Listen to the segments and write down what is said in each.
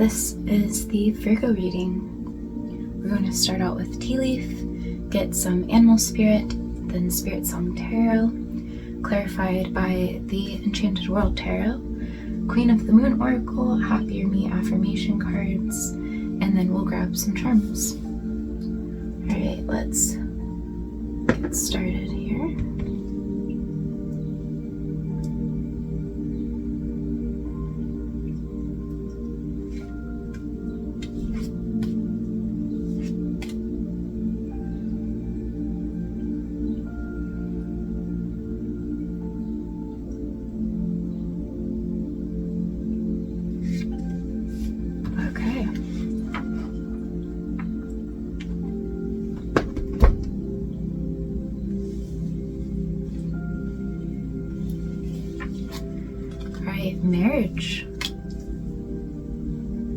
This is the Virgo reading. We're going to start out with tea leaf, get some animal spirit, then spirit song tarot, clarified by the Enchanted World Tarot, Queen of the Moon Oracle, Happier Me affirmation cards, and then we'll grab some charms. Alright, let's get started here. Marriage.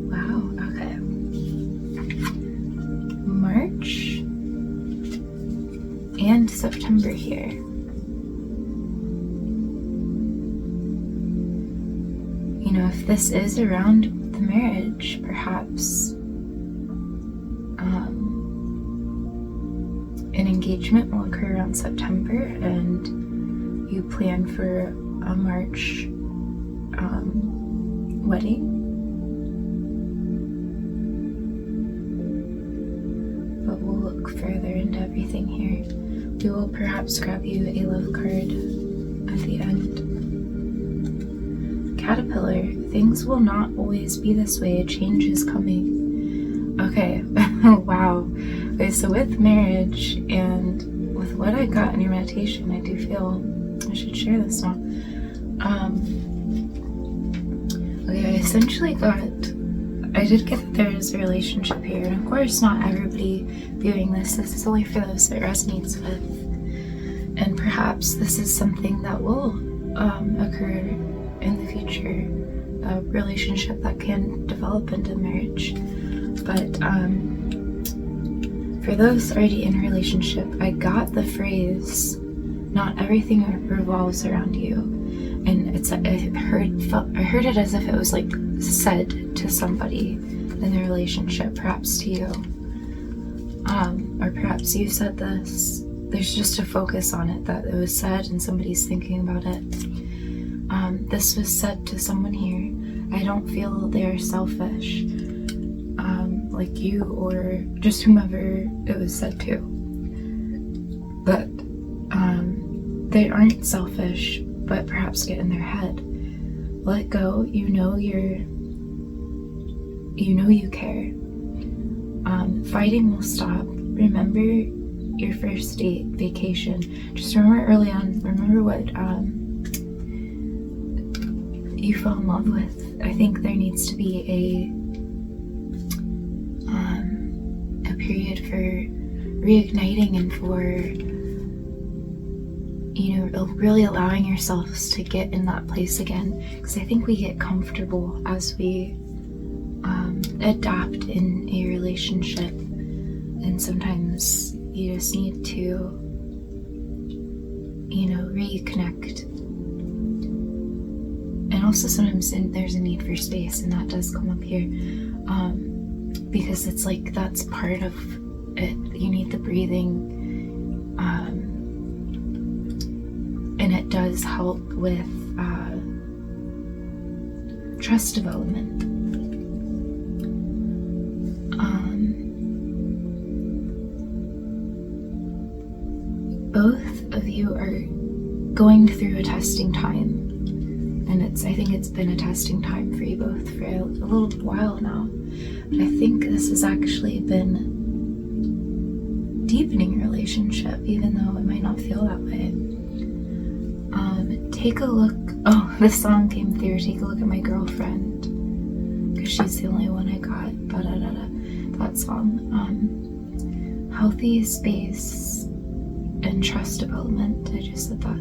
Wow, okay. March and September here. You know, if this is around the marriage, perhaps an engagement will occur around September and you plan for a March wedding. But we'll look further into everything here. We will perhaps grab you a love card at the end. Caterpillar, things will not always be this way. A change is coming. Okay, wow. Okay, so with marriage and with what I got in your meditation, I do feel I should share this now. Okay, I essentially I did get that there is a relationship here, and of course not everybody viewing this is only for those that it resonates with, and perhaps this is something that will occur in the future, a relationship that can develop into marriage. But for those already in a relationship, I got the phrase, not everything revolves around you. And I heard it as if it was like said to somebody in the relationship, perhaps to you, or perhaps you said this. There's just a focus on it that it was said and somebody's thinking about it. This was said to someone here. I don't feel they're selfish, like you or just whomever it was said to. But they aren't selfish, but perhaps get in their head. Let go. You know you care. Fighting will stop. Remember your first date, vacation. Just remember early on, remember what you fell in love with. I think there needs to be a period for reigniting and for really allowing yourselves to get in that place again, because I think we get comfortable as we adapt in a relationship, and sometimes you just need to reconnect. And also sometimes there's a need for space, and that does come up here, because it's like that's part of it. You need the breathing, and it does help with trust development. Both of you are going through a testing time, and I think it's been a testing time for you both for a little while now. But I think this has actually been deepening your relationship, even though it might not feel that way. Take a look. Oh, this song came through. Take a look at my girlfriend, because she's the only one I got. That song. Healthy space and trust development. I just said that.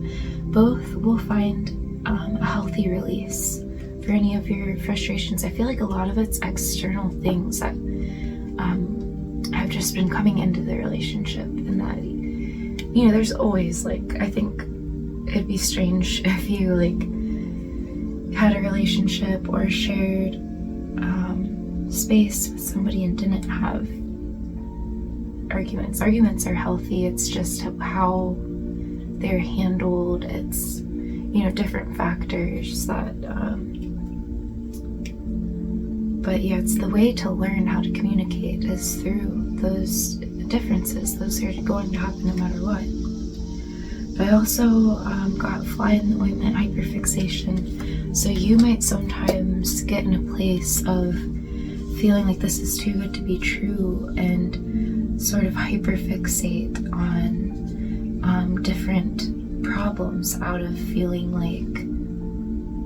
Both will find a healthy release for any of your frustrations. I feel like a lot of it's external things that have just been coming into the relationship, and that there's always I think it'd be strange if you had a relationship or shared space with somebody and didn't have arguments. Arguments are healthy. It's just how they're handled. It's, you know, different factors that, but yeah, it's the way to learn how to communicate is through those differences. Those are going to happen no matter what. But I also got fly in the ointment hyperfixation. So you might sometimes get in a place of feeling like this is too good to be true and sort of hyperfixate on different problems out of feeling like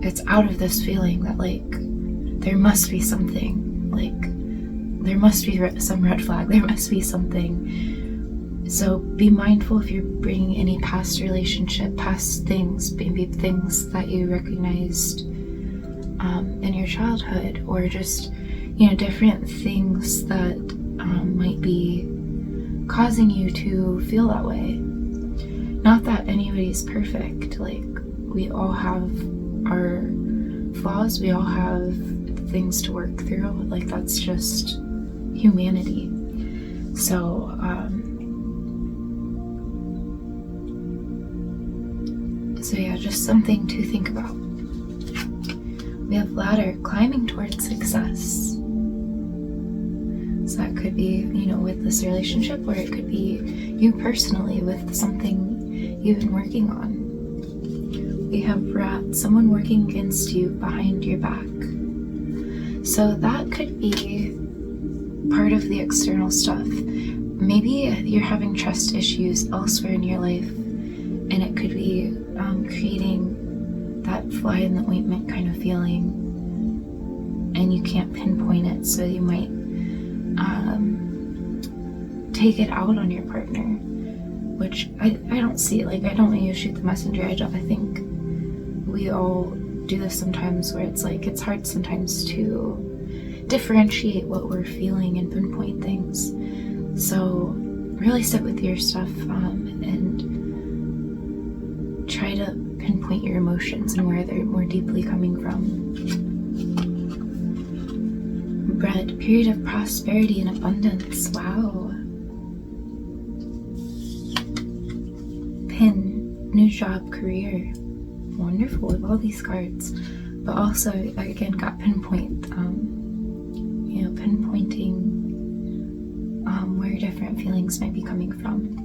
it's out of this feeling that like there must be something, like there must be some red flag, there must be something. So be mindful if you're bringing any past relationship, past things, maybe things that you recognized in your childhood, or just, you know, different things that might be causing you to feel that way. Not that anybody's perfect, like we all have our flaws, we all have things to work through, like that's just humanity. So yeah, just something to think about. We have ladder, climbing towards success. So that could be, you know, with this relationship, or it could be you personally with something you've been working on. We have rat, someone working against you behind your back. So that could be part of the external stuff. Maybe you're having trust issues elsewhere in your life, and it could be creating that fly in the ointment kind of feeling, and you can't pinpoint it, so you might take it out on your partner, which I don't see, like I don't want you to shoot the messenger. I think we all do this sometimes, where it's like it's hard sometimes to differentiate what we're feeling and pinpoint things. So really sit with your stuff and try to pinpoint your emotions and where they're more deeply coming from. Bread, period of prosperity and abundance. Wow. Pin, new job, career. Wonderful with all these cards. But also, again, got pinpoint, you know, pinpointing where different feelings might be coming from.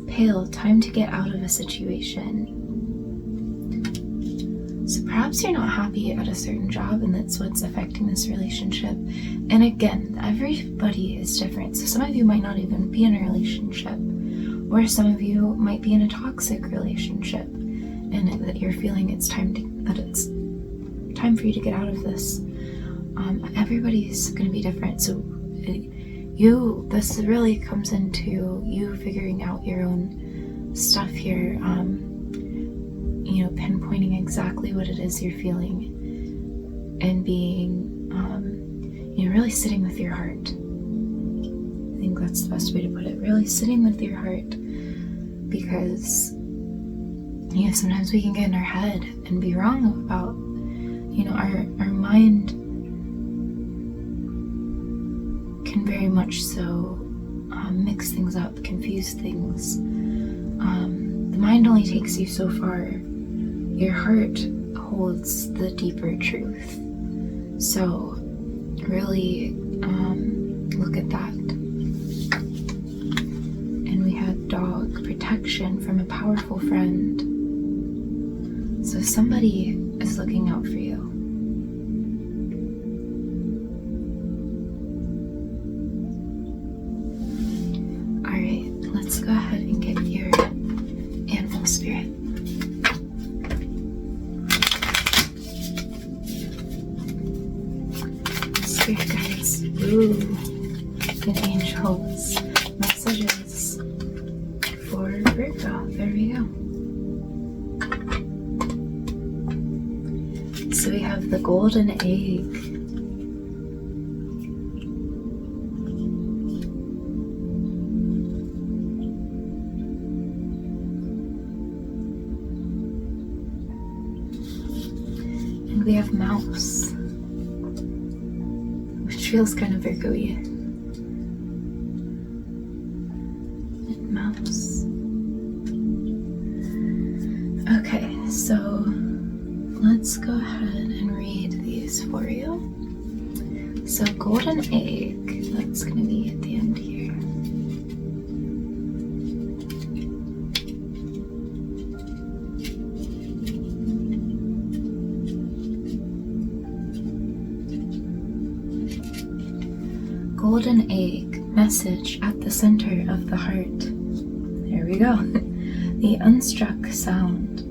Pale, time to get out of a situation. So perhaps you're not happy at a certain job and that's what's affecting this relationship. And again, everybody is different. So some of you might not even be in a relationship, or some of you might be in a toxic relationship, and that you're feeling it's time for you to get out of this. Everybody's going to be different. So this really comes into you figuring out your own stuff here, you know, pinpointing exactly what it is you're feeling and being, you know, really sitting with your heart. I think that's the best way to put it, really sitting with your heart, because, you know, sometimes we can get in our head and be wrong about, you know, our mind can very much so mix things up, confuse things. The mind only takes you so far. Your heart holds the deeper truth. So really look at that. And we had dog, protection from a powerful friend. So somebody is looking out for you. Let's go ahead and get your animal spirit. Spirit guides, and angels, messages for Virgo. There we go. So we have the golden egg. we have mouse, which feels kind of Virgo-y. And mouse. Okay, so let's go ahead and read these for you. So golden egg, that's going to be at the end here. Golden egg, message at the center of the heart. There we go. The unstruck sound.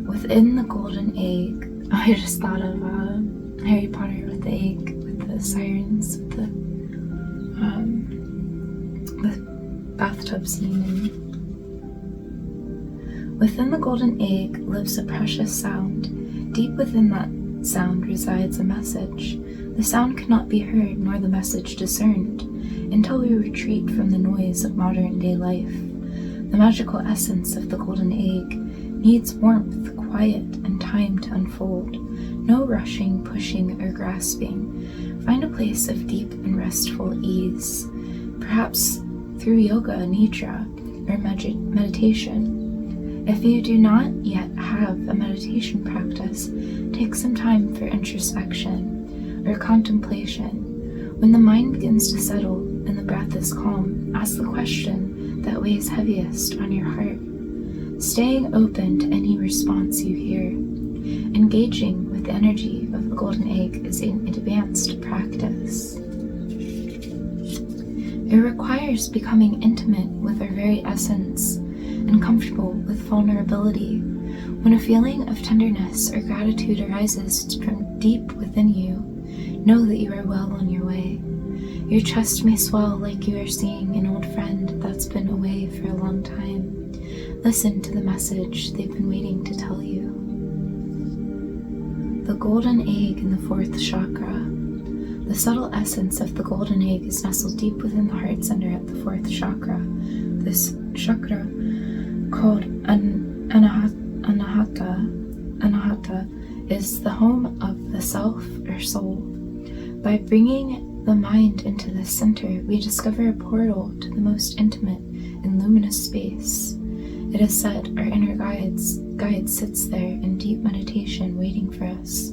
Within the golden egg, I just thought of Harry Potter with the egg, with the sirens, with the bathtub scene. Within the golden egg lives a precious sound. Deep within that sound resides a message. The sound cannot be heard nor the message discerned until we retreat from the noise of modern-day life. The magical essence of the golden egg needs warmth, quiet, and time to unfold. No rushing, pushing, or grasping. Find a place of deep and restful ease, perhaps through yoga, nidra, or meditation. If you do not yet have a meditation practice, take some time for introspection or contemplation. When the mind begins to settle and the breath is calm, ask the question that weighs heaviest on your heart. Staying open to any response you hear. Engaging with the energy of the golden egg is an advanced practice. It requires becoming intimate with our very essence and comfortable with vulnerability. When a feeling of tenderness or gratitude arises from deep within you, know that you are well on your way. Your chest may swell like you are seeing an old friend that's been away for a long time. Listen to the message they've been waiting to tell you. The golden egg in the fourth chakra. The subtle essence of the golden egg is nestled deep within the heart center at the fourth chakra. This chakra, called Anahata, is the home of the self or soul. By bringing the mind into this center, we discover a portal to the most intimate and luminous space. It is said our inner guide sits there in deep meditation waiting for us.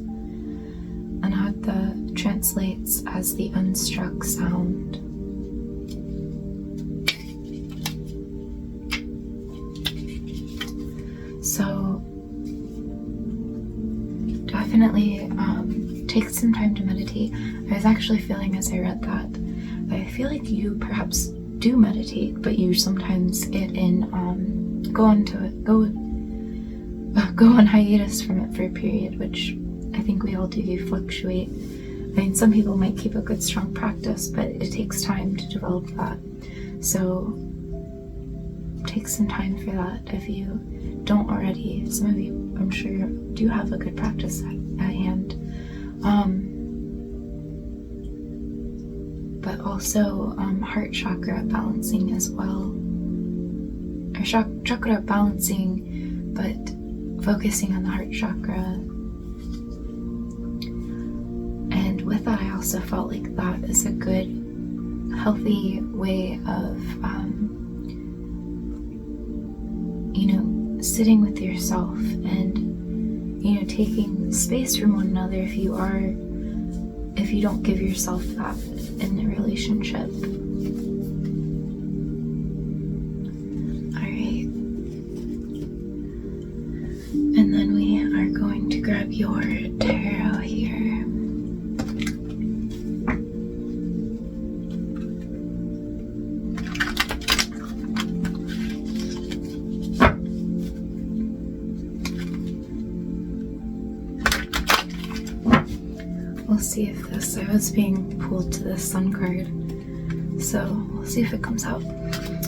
Anahata translates as the unstruck sound. So definitely take some time to meditate. I was actually feeling as I read that, I feel like you perhaps do meditate, but you sometimes get in, go on hiatus from it for a period, which I think we all do. You fluctuate. I mean, some people might keep a good strong practice, but it takes time to develop that. So take some time for that if you don't already. Some of you, I'm sure, do have a good practice at hand. But also heart chakra balancing as well. Or chakra balancing, but focusing on the heart chakra. And with that, I also felt like that is a good, healthy way of, sitting with yourself and, taking space from one another if you don't give yourself that in the relationship. Alright. And then we are going to grab your tarot here. We'll see if I was being pulled to the sun card, so we'll see if it comes out.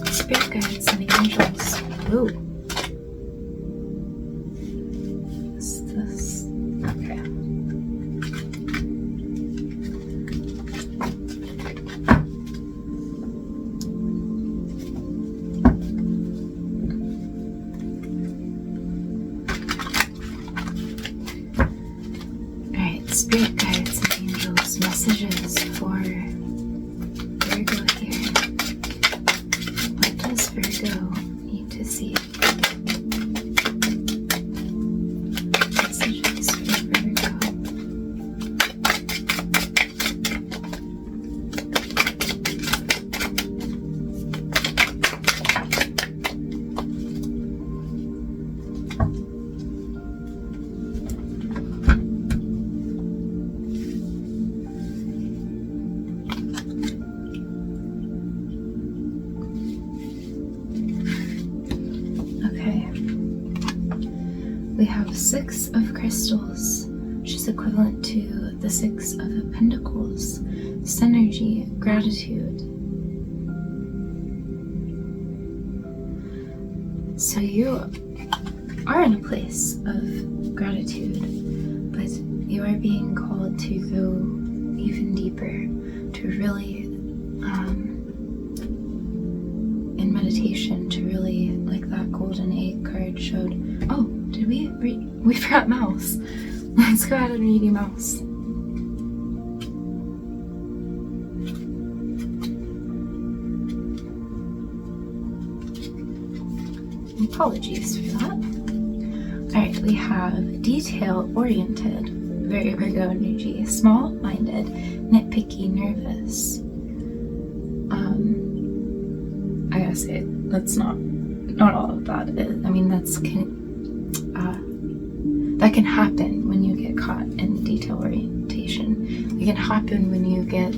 Spirit guides and angels. Ooh. What's this? Okay. spirit guides and angels, messages for Virgo here. What does Virgo need to see? Messages for Virgo. We have 6 of crystals, which is equivalent to the 6 of pentacles. Synergy, gratitude. So you are in a place of gratitude, but you are being called to go even deeper, to really, in meditation, to really, like that golden egg card showed. Oh, did we forgot mouse. Let's go ahead and read you mouse. Apologies for that. Alright, we have detail-oriented, very Virgo energy, small-minded, nitpicky, nervous. I gotta say, that's not all of that is. I mean, that can happen when you get caught in detail orientation. It can happen when you get,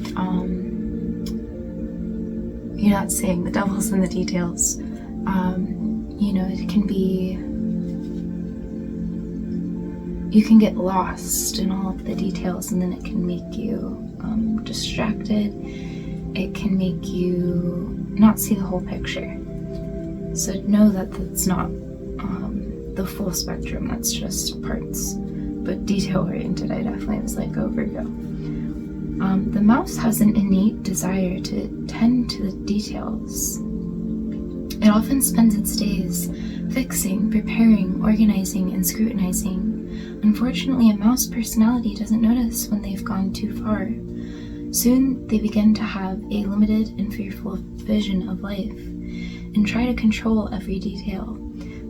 you're not saying the devil's in the details. It can be, you can get lost in all of the details, and then it can make you distracted. It can make you not see the whole picture. So know that that's not the full spectrum, that's just parts. But detail-oriented, I definitely was like, oh, Virgo. The mouse has an innate desire to tend to the details. It often spends its days fixing, preparing, organizing, and scrutinizing. Unfortunately, a mouse personality doesn't notice when they've gone too far. Soon, they begin to have a limited and fearful vision of life, and try to control every detail.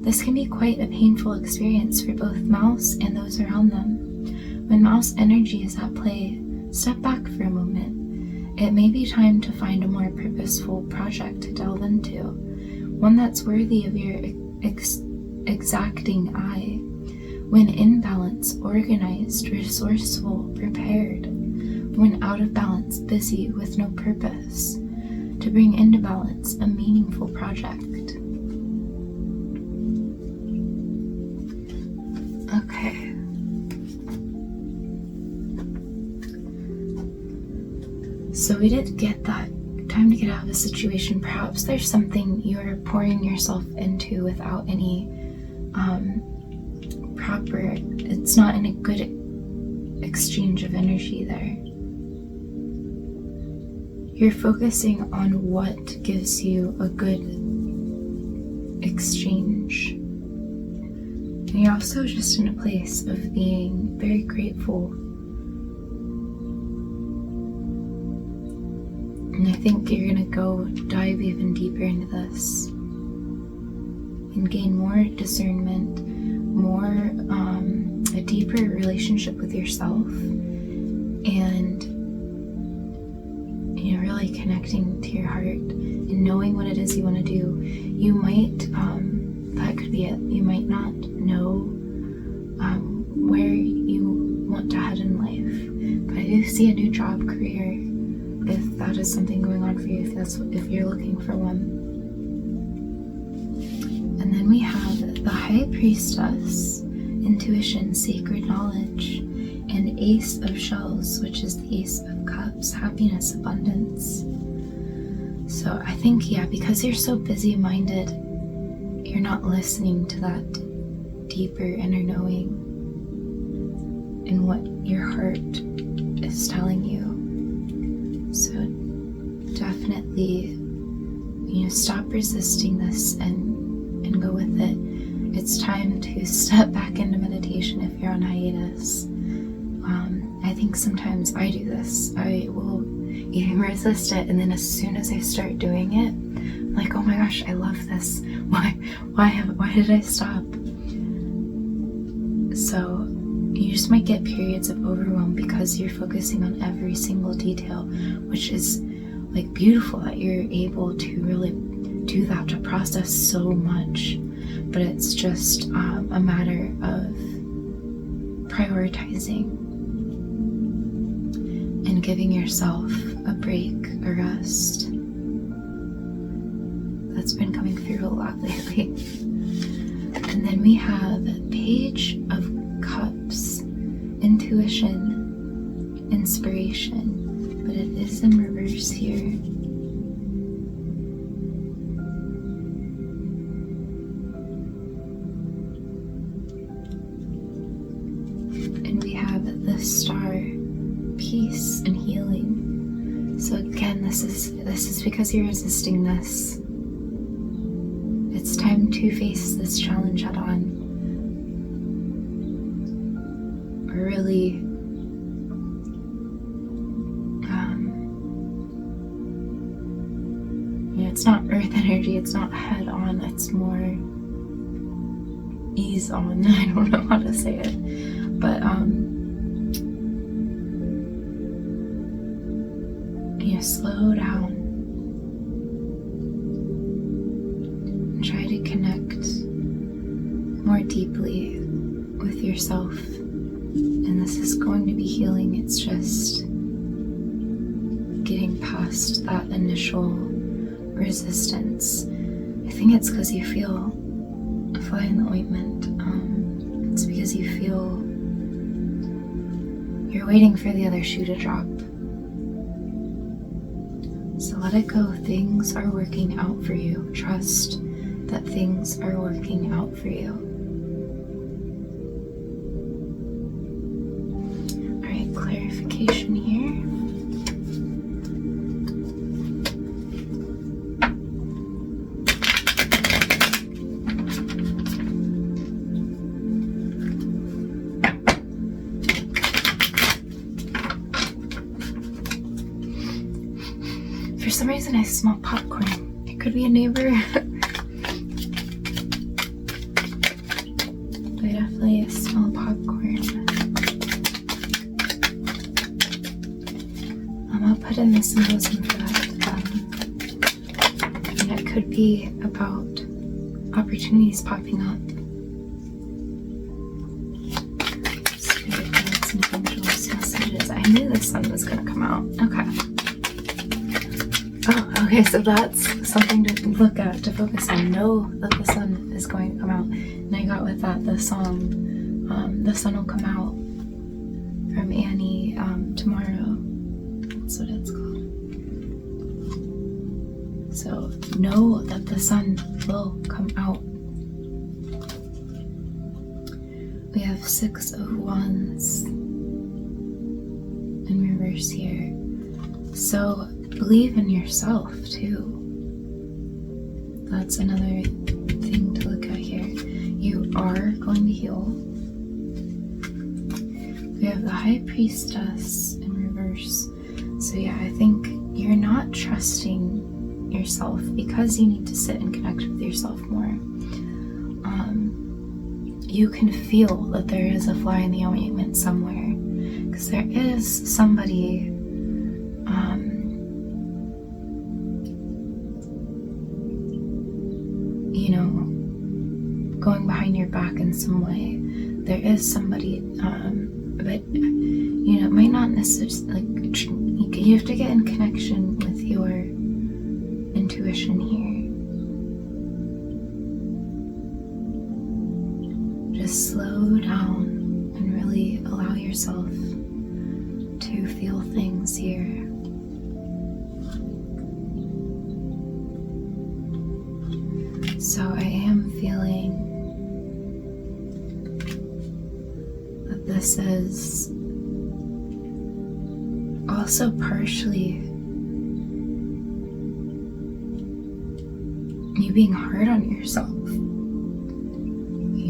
This can be quite a painful experience for both mouse and those around them. When mouse energy is at play, step back for a moment. It may be time to find a more purposeful project to delve into, one that's worthy of your exacting eye. When in balance, organized, resourceful, prepared. When out of balance, busy with no purpose. To bring into balance a meaningful project. Okay. So we did get that time to get out of a situation. Perhaps there's something you're pouring yourself into without any proper, it's not in a good exchange of energy there. You're focusing on what gives you a good exchange. And you're also just in a place of being very grateful. And I think you're going to dive even deeper into this and gain more discernment, more, a deeper relationship with yourself, and really connecting to your heart and knowing what it is you want to do. You might, that could be it, you might not know where you want to head in life, but I do see a new job, career, if that is something going on for you, if you're looking for one. And then we have the High Priestess, intuition, sacred knowledge, and Ace of Shells, which is the Ace of Cups, happiness, abundance. So I think, because you're so busy-minded, you're not listening to that deeper inner knowing and what your heart is telling you. So definitely, stop resisting this and go with it. It's time to step back into meditation if you're on hiatus. I I think sometimes I do this. I will even resist it, and then as soon as I start doing it, I'm like, oh my gosh, I love this. Why did I stop? So you just might get periods of overwhelm because you're focusing on every single detail, which is like beautiful that you're able to really do that, to process so much. But it's just a matter of prioritizing and giving yourself a break, a rest. That's been coming through a lot lately. And then we have Page of Cups, intuition, inspiration, but it is in reverse here. And we have the Star, peace and healing. So again, this is because you're resisting this. It's time to face this challenge head on. Or really it's not earth energy, it's not head on, it's more ease on. I don't know how to say it. But slow down and try to connect more deeply with yourself. And this is going to be healing. It's just getting past that initial resistance. I think it's because you feel a fly in the ointment. It's because you feel you're waiting for the other shoe to drop. So let it go. Things are working out for you. Trust that things are working out for you. All right, clarification here. For some reason I smell popcorn. It could be a neighbor. I definitely smell popcorn. I'll put in the symbolism for that. And it could be about opportunities popping up. Spirit guides and angels messages. I knew the sun was going to come out. Okay. Oh, okay, so that's something to look at, to focus on. Know that the sun is going to come out. And I got with that the song, The Sun Will Come Out, from Annie, tomorrow. That's what it's called. So know that the sun will come out. We have 6 of Wands in reverse here. So believe in yourself too. That's another thing to look at here. You are going to heal. We have the High Priestess in reverse. So yeah, I think you're not trusting yourself because you need to sit and connect with yourself more. You can feel that there is a fly in the ointment somewhere, because there is somebody going behind your back in some way. There is somebody, but it might not necessarily, you have to get in connection with your intuition here. Just slow down and really allow yourself to feel things here. So I am feeling that this is also partially you being hard on yourself.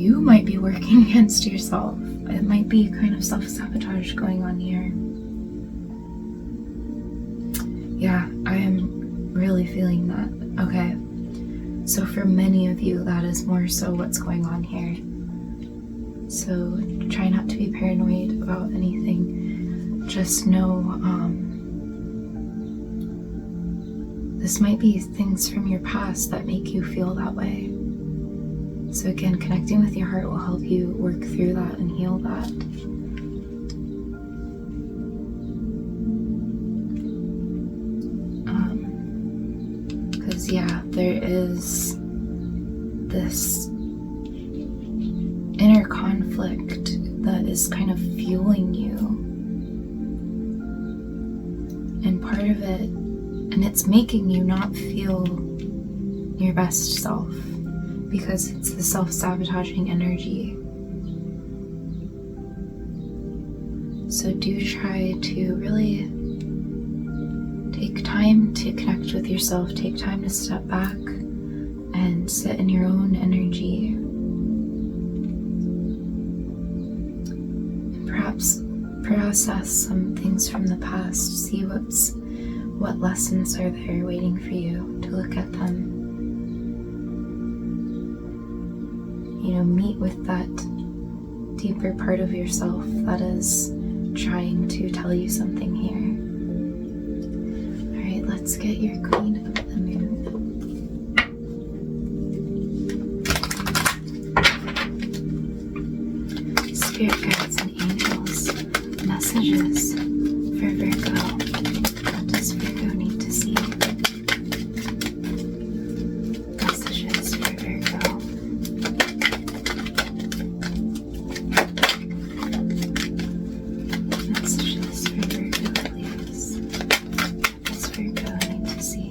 you might be working against yourself. It might be kind of self-sabotage going on here. Yeah, I am really feeling that. Okay. So for many of you, that is more so what's going on here. So try not to be paranoid about anything. Just know this might be things from your past that make you feel that way. So again, connecting with your heart will help you work through that and heal that. Because yeah, there is this inner conflict that is kind of fueling you. And part of it, and it's making you not feel your best self, because it's the self-sabotaging energy. So do try to really take time to connect with yourself, take time to step back and sit in your own energy. And perhaps process some things from the past, see what lessons are there waiting for you to look at them. You know, meet with that deeper part of yourself that is trying to tell you something here. All right, let's get your Queen of the Moon. Spirit guides and angels, messages for Virgo. What does Virgo need to see? Messages for Virgo. Messages for Virgo, please. What does Virgo need to see?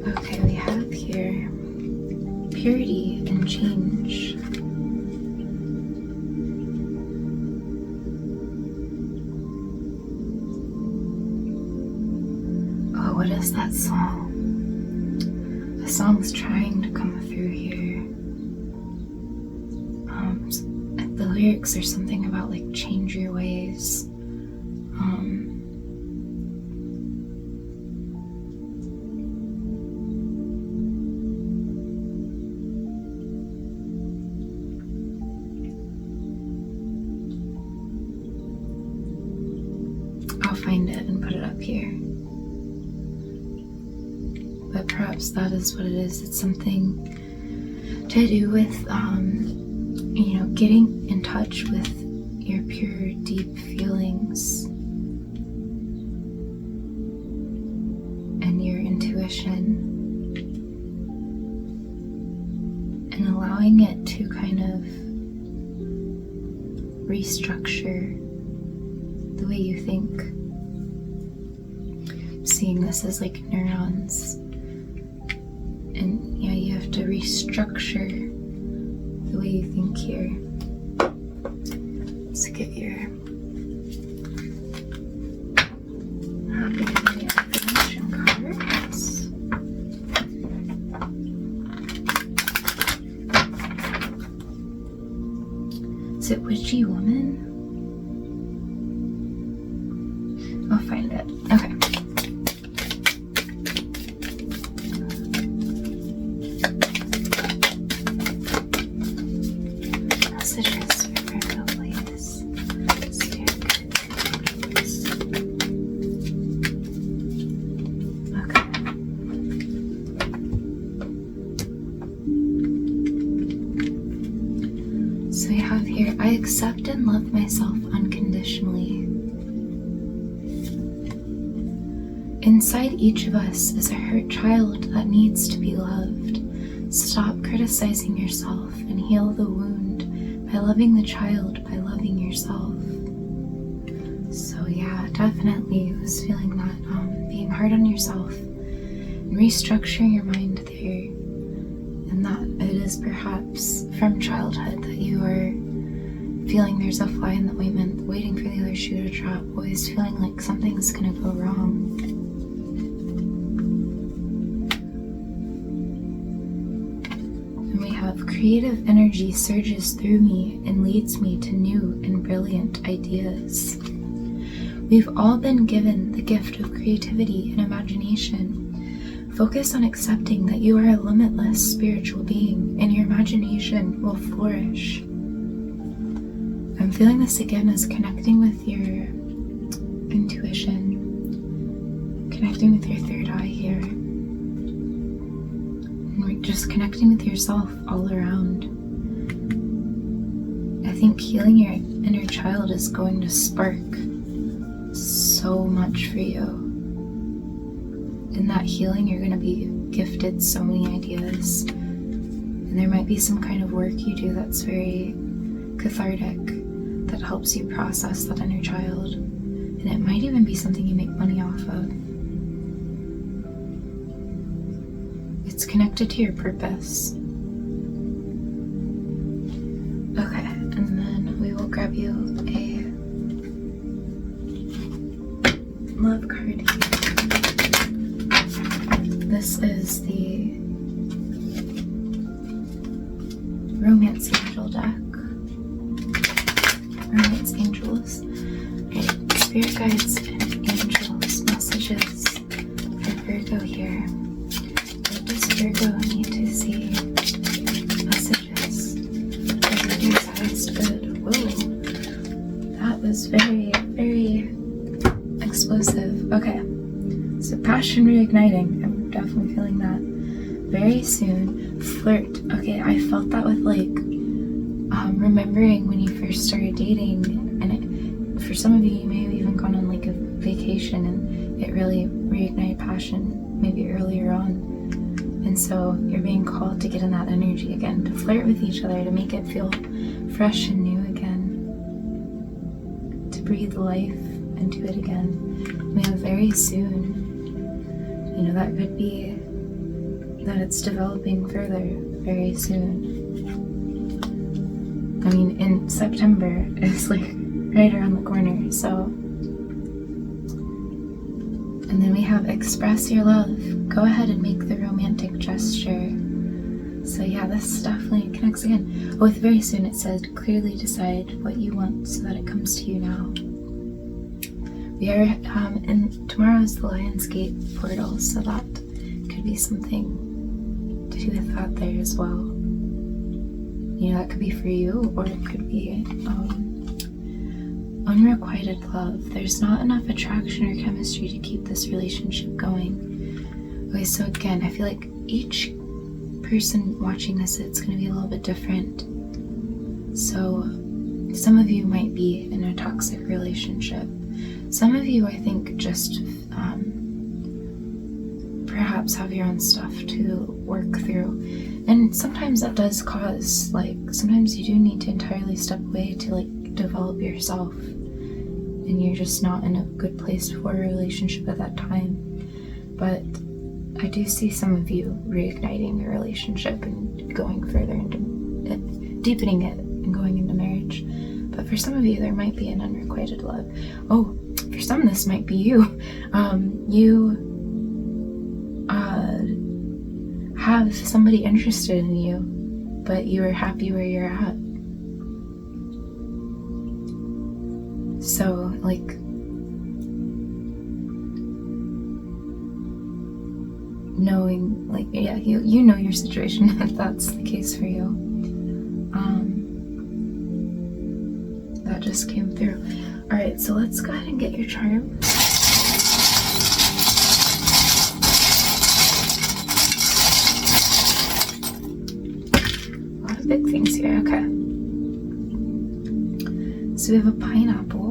Okay, we have here purity and change. Oh, what is that song? The song's trying to come through here. The lyrics are something about like change your ways. I'll find it and put it up here. But perhaps that is what it is. It's something to do with, you know, getting in touch with your pure, deep feelings and your intuition, and allowing it to kind of restructure the way you think. I'm seeing this as like neurons, and yeah, you have to restructure the way you think here. Let's get your happy day affirmation cards. Is it Witchy Woman? I'll find it. Okay. Messages for Virgo, please. Okay. So we have here, I accept and love myself unconditionally. Inside each of us is a hurt child that needs to be loved. Stop criticizing yourself and heal the wound by loving the child, by loving yourself. So yeah, definitely was feeling that, being hard on yourself and restructuring your mind there. And that it is perhaps from childhood that you are feeling there's a fly in the ointment, waiting for the other shoe to drop, always feeling like something's gonna go wrong. have creative energy surges through me and leads me to new and brilliant ideas. We've all been given the gift of creativity and imagination. Focus on accepting that you are a limitless spiritual being and your imagination will flourish. I'm feeling this again as connecting with your intuition, connecting with your third eye here, and just connecting with yourself all around. I think healing your inner child is going to spark so much for you. In that healing, you're going to be gifted so many ideas, and there might be some kind of work you do that's very cathartic, that helps you process that inner child, and it might even be something you make money off of. It's connected to your purpose. Okay, and then we will grab you a love card here. This is the Romance Angel deck. Romance Angels. Okay, Spirit Guides and Angels messages for Virgo here. What does Virgo need to see? Messages for reader's highest good. Whoa, that was very, very explosive. Okay, so passion reigniting. I'm definitely feeling that. Very soon. Flirt. Okay, I felt that with remembering when you first started dating, and for some of you, you may have even gone on like a vacation and it really reignited passion maybe earlier on, and so you're being called to get in that energy again, to flirt with each other, to make it feel fresh and new again, to breathe life into it again. We have very soon. You know, that could be that it's developing further very soon. I mean, in September, it's like right around the corner, so. And then we have express your love. Go ahead and make the romantic gesture. So yeah, this definitely connects again. With very soon, it said, clearly decide what you want so that it comes to you now. We are, and tomorrow is the Lion's Gate portal, so that could be something to do with that there as well. You know, that could be for you, or it could be unrequited love. There's not enough attraction or chemistry to keep this relationship going. Okay, so again, I feel like each person watching this, it's going to be a little bit different. So some of you might be in a toxic relationship. Some of you, I think, just perhaps have your own stuff to work through. And sometimes that does cause, sometimes you do need to entirely step away to, develop yourself. And you're just not in a good place for a relationship at that time. But I do see some of you reigniting your relationship and going further into it, deepening it and going into marriage. But for some of you, there might be an unrequited love. Oh, for some, this might be you. You have somebody interested in you, but you are happy where you're at. So, knowing, you know your situation, if that's the case for you. That just came through. Alright, so let's go ahead and get your charm. A lot of big things here, okay. So we have a pineapple.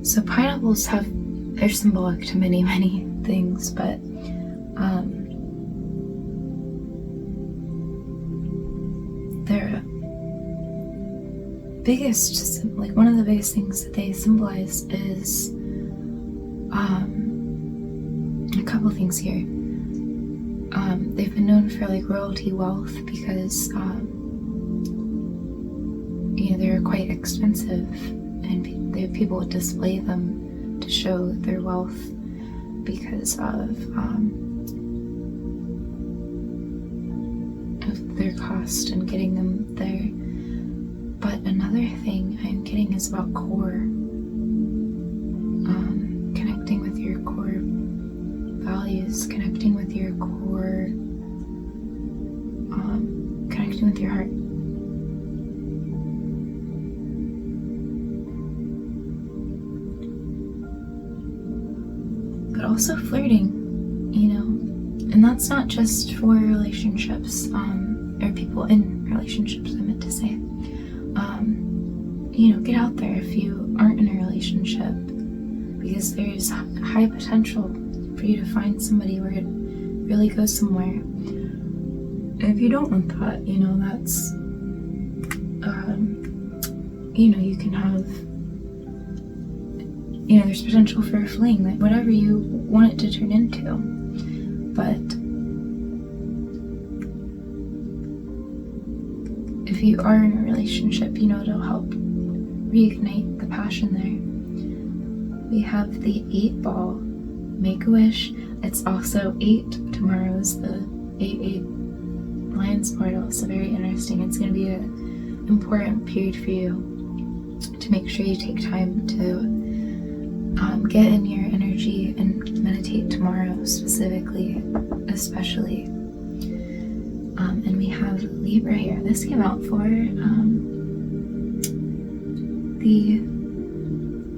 So pineapples they're symbolic to many, many things, but their biggest, one of the biggest things that they symbolize is a couple things here. They've been known for royalty wealth because they're quite expensive and people would display them to show their wealth because of their cost and getting them there. But another thing I'm getting is about core, connecting with your core values, connecting with your core, connecting with your heart. But also flirting, and that's not just for relationships, or people in relationships, I meant to say. Get out there if you aren't in a relationship, because there's high potential for you to find somebody where it really goes somewhere. And if you don't want that, that's, you can have, there's potential for a fling, like whatever you want it to turn into. But if you are in a relationship, it'll help reignite the passion there. We have the 8 ball, make a wish. It's also 8. Tomorrow's the 8/8 Lions portal, so very interesting. It's going to be an important period for you to make sure you take time to get in your energy and meditate tomorrow specifically, especially. And we have Libra here. This came out for the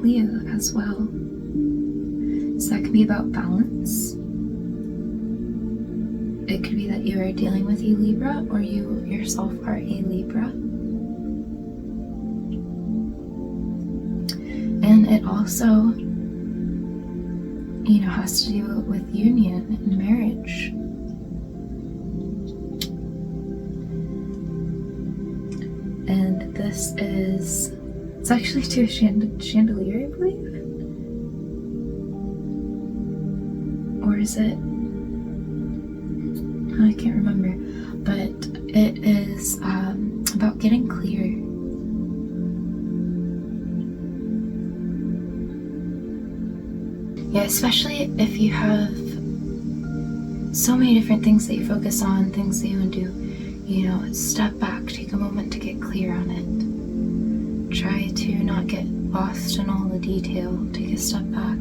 Leo as well. So that could be about balance. It could be that you are dealing with a Libra, or you yourself are a Libra. And it also, has to do with union and marriage. And this is, it's actually to a chandelier, I believe. Or is it? I can't remember. But it is about getting clear. Yeah, especially if you have so many different things that you focus on, things that you want to do, step back, take a moment to get clear on it. Try to not get lost in all the detail. Take a step back.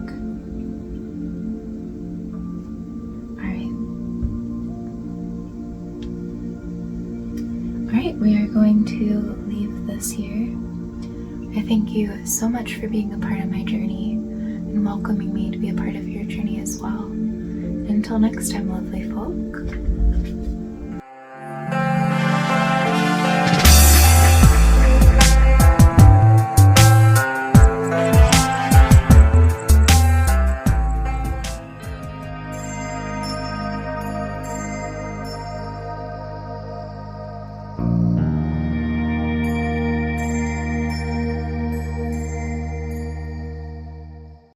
Alright, we are going to leave this here. I thank you so much for being a part of my journey and welcoming me to be a part of your journey as well. Until next time, lovely folk.